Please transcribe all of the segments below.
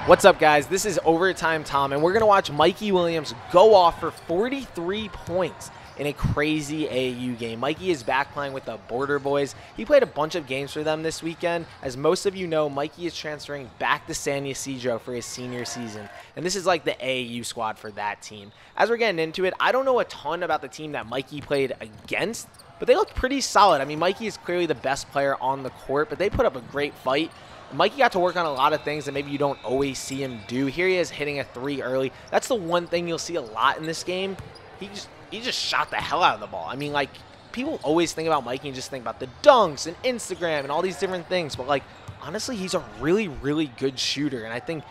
What's up, guys? This is Overtime Tom, and we're going to watch Mikey Williams go off for 43 points in a crazy AAU game. Mikey is back playing with the Border Boys. He played a bunch of games for them this weekend. As most of you know, Mikey is transferring back to San Ysidro for his senior season, and this is like the AAU squad for that team. As we're getting into it, I don't know a ton about the team that Mikey played against, but they look pretty solid. I mean, Mikey is clearly the best player on the court, but they put up a great fight. Mikey got to work on a lot of things that maybe you don't always see him do. Here he is hitting a three early. That's the one thing you'll see a lot in this game. He just shot the hell out of the ball. I mean, like, people always think about Mikey and just think about the dunks and Instagram and all these different things. But, like, honestly, he's a really, really good shooter. And I think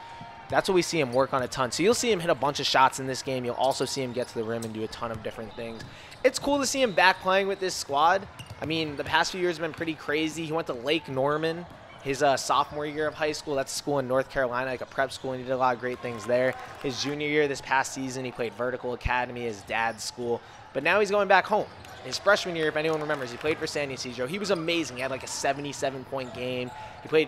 that's what we see him work on a ton. So you'll see him hit a bunch of shots in this game. You'll also see him get to the rim and do a ton of different things. It's cool to see him back playing with this squad. I mean, the past few years have been pretty crazy. He went to Lake Norman his sophomore year of high school. That's a school in North Carolina, like a prep school, and he did a lot of great things there. His junior year this past season, he played Vertical Academy, his dad's school. But now he's going back home. His freshman year, if anyone remembers, he played for San Ysidro. He was amazing. He had like a 77-point game. He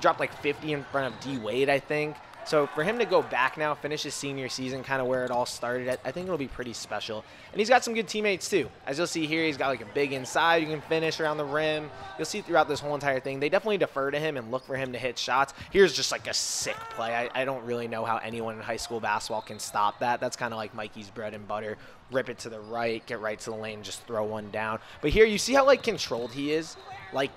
dropped like 50 in front of D. Wade, I think. So for him to go back now, finish his senior season, kind of where it all started, I think it'll be pretty special. And he's got some good teammates too. As you'll see here, he's got like a big inside. You can finish around the rim. You'll see throughout this whole entire thing, they definitely defer to him and look for him to hit shots. Here's just like a sick play. I don't really know how anyone in high school basketball can stop that. That's kind of like Mikey's bread and butter. Rip it to the right, get right to the lane, just throw one down. But here, you see how like controlled he is? Like,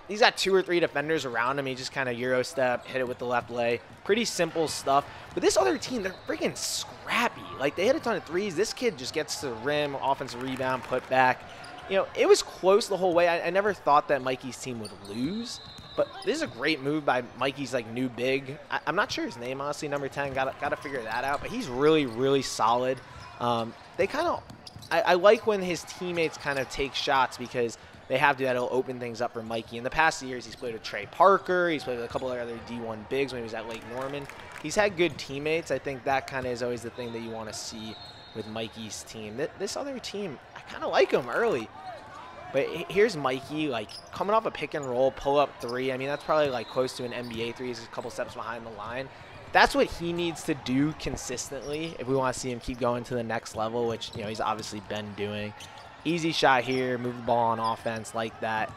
he's got 2 or 3 defenders around him. He just kind of Euro step, hit it with the left leg. Pretty simple stuff. But this other team, they're freaking scrappy. Like, they hit a ton of threes. This kid just gets to the rim, offensive rebound, put back. You know, it was close the whole way. I never thought that Mikey's team would lose. But this is a great move by Mikey's, like, new big. I'm not sure his name, honestly, number 10. Got to figure that out. But he's really, really solid. They kind of – I like when his teammates kind of take shots because – they have to. That'll open things up for Mikey. In the past years, he's played with Trey Parker. He's played with a couple of other D1 bigs when he was at Lake Norman. He's had good teammates. I think that kind of is always the thing that you want to see with Mikey's team. This other team, I kind of like him early. But here's Mikey, like, coming off a pick and roll, pull up three. I mean, that's probably, like, close to an NBA three. He's a couple steps behind the line. That's what he needs to do consistently if we want to see him keep going to the next level, which, you know, he's obviously been doing. Easy shot here, move the ball on offense like that.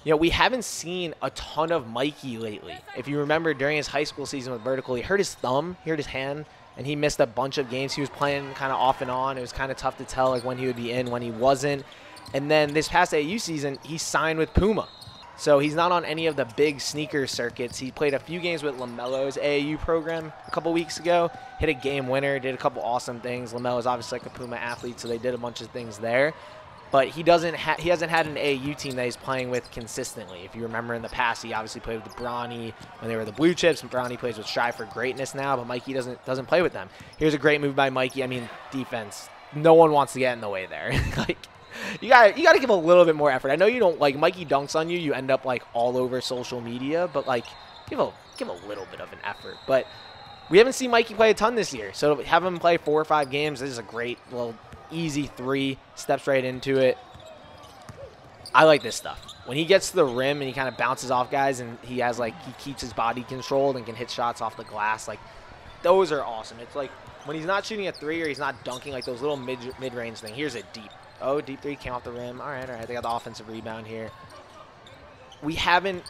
You know, we haven't seen a ton of Mikey lately. If you remember, during his high school season with Vertical, he hurt his thumb, he hurt his hand, and he missed a bunch of games. He was playing kind of off and on. It was kind of tough to tell, like, when he would be in, when he wasn't. And then this past AAU season, he signed with Puma. So he's not on any of the big sneaker circuits. He played a few games with LaMelo's AAU program a couple weeks ago, hit a game winner, did a couple awesome things. LaMelo's obviously like a Puma athlete, so they did a bunch of things there. But he hasn't had an AAU team that he's playing with consistently. If you remember in the past, he obviously played with Bronny when they were the Blue Chips, and Bronny plays with Strive for Greatness now, but Mikey doesn't play with them. Here's a great move by Mikey. I mean, defense. No one wants to get in the way there. Like, you gotta give a little bit more effort. I know you don't, like, Mikey dunks on you, you end up, like, all over social media, but, like, give a little bit of an effort. But we haven't seen Mikey play a ton this year, so to have him play 4 or 5 games, this is a great little easy three, steps right into it. I like this stuff. When he gets to the rim and he kind of bounces off guys and he keeps his body controlled and can hit shots off the glass, like, those are awesome. It's like when he's not shooting a three or he's not dunking, like those little mid-range thing. Here's a deep. Oh, deep three came off the rim. All right. They got the offensive rebound here. We haven't.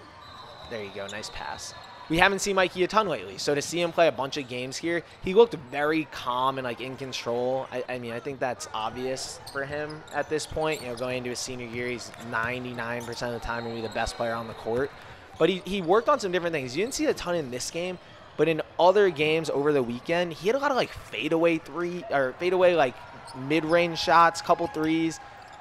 There you go. Nice pass. We haven't seen Mikey a ton lately, so to see him play a bunch of games here, he looked very calm and, like, in control. I mean, I think that's obvious for him at this point. You know, going into his senior year, he's 99% of the time going to be the best player on the court. But he worked on some different things. You didn't see a ton in this game, but in other games over the weekend, he had a lot of, like, fadeaway like mid-range shots, couple threes.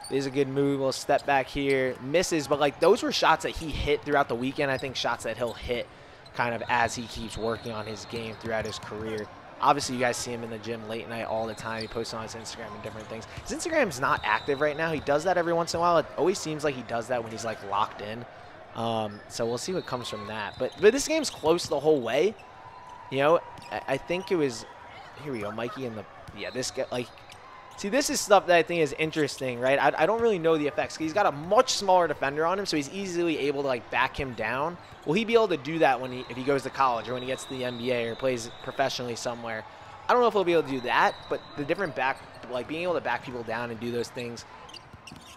There's a good move. We'll step back here, misses, but, like, those were shots that he hit throughout the weekend. I think shots that he'll hit kind of as he keeps working on his game throughout his career. Obviously, you guys see him in the gym late night all the time. He posts on his Instagram and different things. His Instagram's not active right now. He does that every once in a while. It always seems like he does that when he's, like, locked in. So we'll see what comes from that. But this game's close the whole way. You know, I think it was – here we go, Mikey in the – yeah, this guy – like, See, this is stuff that I think is interesting, right? I don't really know the effects. He's got a much smaller defender on him, so he's easily able to, like, back him down. Will he be able to do that if he goes to college or when he gets to the NBA or plays professionally somewhere? I don't know if he'll be able to do that, but the different being able to back people down and do those things,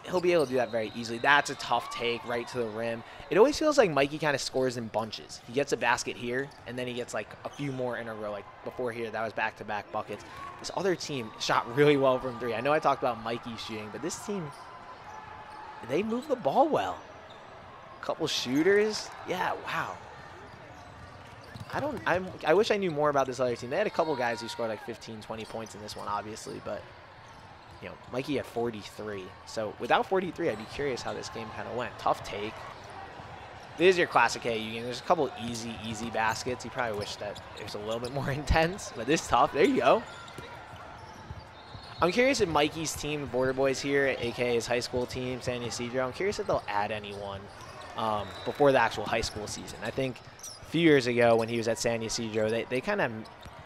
he'll be able to do that very easily. That's a tough take right to the rim. It always feels like Mikey kind of scores in bunches. He gets a basket here, and then he gets like a few more in a row. Like before here, that was back-to-back buckets. This other team shot really well from three. I know I talked about Mikey shooting, but this team, they move the ball well. A couple shooters. Yeah, wow. I wish I knew more about this other team. They had a couple guys who scored like 15, 20 points in this one, obviously, but you know, Mikey had 43. So without 43, I'd be curious how this game kind of went. Tough take. This is your classic AAU game. There's a couple easy baskets. You probably wish that it was a little bit more intense, but this is tough. There you go. I'm curious if Mikey's team, Border Boys here, aka his high school team, San Ysidro, I'm curious if they'll add anyone before the actual high school season. I think a few years ago when he was at San Ysidro, they kind of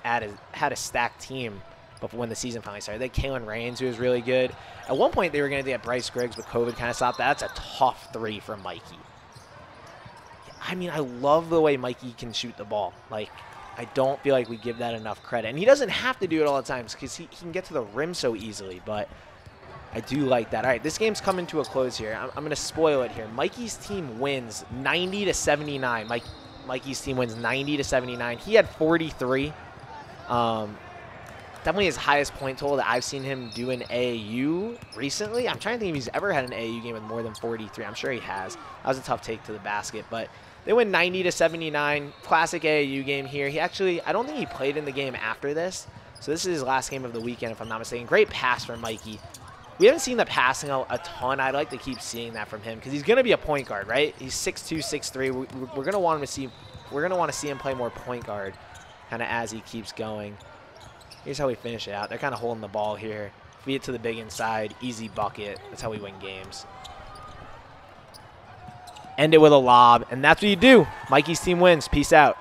had a stacked team before when the season finally started. They had Kalen Rains, who was really good. At one point, they were going to get Bryce Griggs, but COVID kind of stopped that. That's a tough three for Mikey. I mean, I love the way Mikey can shoot the ball. Like, I don't feel like we give that enough credit. And he doesn't have to do it all the time because he can get to the rim so easily, but I do like that. All right, this game's coming to a close here. I'm going to spoil it here. Mikey's team wins 90-79. Mikey's team wins 90-79. He had 43. Definitely his highest point total that I've seen him do in AAU recently. I'm trying to think if he's ever had an AAU game with more than 43. I'm sure he has. That was a tough take to the basket, but they win 90-79. Classic AAU game here. He actually, I don't think he played in the game after this, so this is his last game of the weekend, if I'm not mistaken. Great pass from Mikey. We haven't seen the passing a ton. I'd like to keep seeing that from him because he's going to be a point guard, right? He's 6'2", 6'3". We're going to want him to see. We're going to want to see him play more point guard, kind of as he keeps going. Here's how we finish it out. They're kind of holding the ball here. Feed it to the big inside. Easy bucket. That's how we win games. End it with a lob, and that's what you do. Mikey's team wins. Peace out.